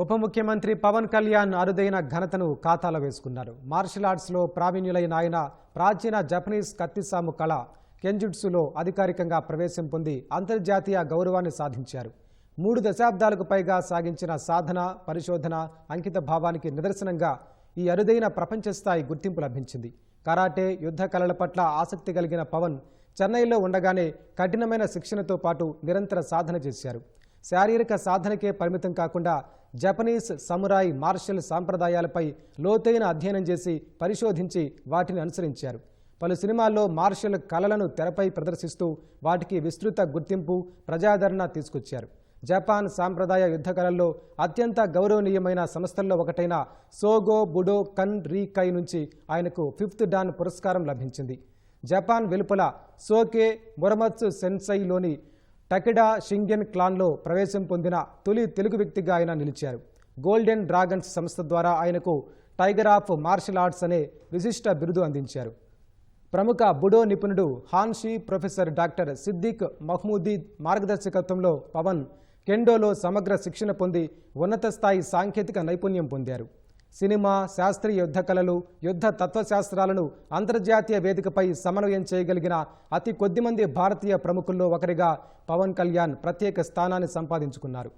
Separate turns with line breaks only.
ఉప ముఖ్యమంత్రి పవన్ కళ్యాణ్ అరుదైన ఘనతను ఖాతాలో వేసుకున్నారు. మార్షల్ ఆర్ట్స్లో ప్రావీణ్యులైన ఆయన ప్రాచీన జపనీస్ కత్తిసాము కళ కెంజుట్సులో అధికారికంగా ప్రవేశం పొంది అంతర్జాతీయ గౌరవాన్ని సాధించారు. 3 దశాబ్దాలకు పైగా సాగించిన సాధన, పరిశోధన, అంకిత భావానికి నిదర్శనంగా ఈ అరుదైన ప్రపంచ స్థాయి గుర్తింపు లభించింది. కరాటే, యుద్ధ కళల పట్ల ఆసక్తి కలిగిన పవన్ చెన్నైలో ఉండగానే కఠినమైన శిక్షణతో పాటు నిరంతర సాధన చేశారు. శారీరక సాధనకే పరిమితం కాకుండా జపనీస్ సమురాయ్ మార్షల్ సాంప్రదాయాలపై లోతైన అధ్యయనం చేసి పరిశోధించి వాటిని అనుసరించారు. పలు సినిమాల్లో మార్షల్ కళలను తెరపై ప్రదర్శిస్తూ వాటికి విస్తృత గుర్తింపు, ప్రజాదరణ తీసుకొచ్చారు. జపాన్ సాంప్రదాయ యుద్ధ కళల్లో అత్యంత గౌరవనీయమైన సంస్థల్లో ఒకటైన సోగో బుడో కన్ రీకై నుంచి ఆయనకు 5th డాన్ పురస్కారం లభించింది. జపాన్ వెలుపల సోకే మురమత్సు సెన్సైలోని టకెడా షింగెన్ క్లాన్లో ప్రవేశం పొందిన తొలి తెలుగు వ్యక్తిగా ఆయన నిలిచారు. గోల్డెన్ డ్రాగన్స్ సంస్థ ద్వారా ఆయనకు టైగర్ ఆఫ్ మార్షల్ ఆర్ట్స్ అనే విశిష్ట బిరుదు అందించారు. ప్రముఖ బుడో నిపుణుడు హాన్షి ప్రొఫెసర్ డాక్టర్ సిద్దిక్ మహ్మూదీ మార్గదర్శకత్వంలో పవన్ కెండోలో సమగ్ర శిక్షణ పొంది ఉన్నత స్థాయి సాంకేతిక నైపుణ్యం పొందారు. సినిమా, శాస్త్రీయ యుద్ధ కళలు, యుద్ధ తత్వశాస్త్రాలను అంతర్జాతీయ వేదికపై సమన్వయం చేయగలిగిన అతి కొద్దిమంది భారతీయ ప్రముఖుల్లో ఒకరిగా పవన్ కళ్యాణ్ ప్రత్యేక స్థానాన్ని సంపాదించుకున్నారు.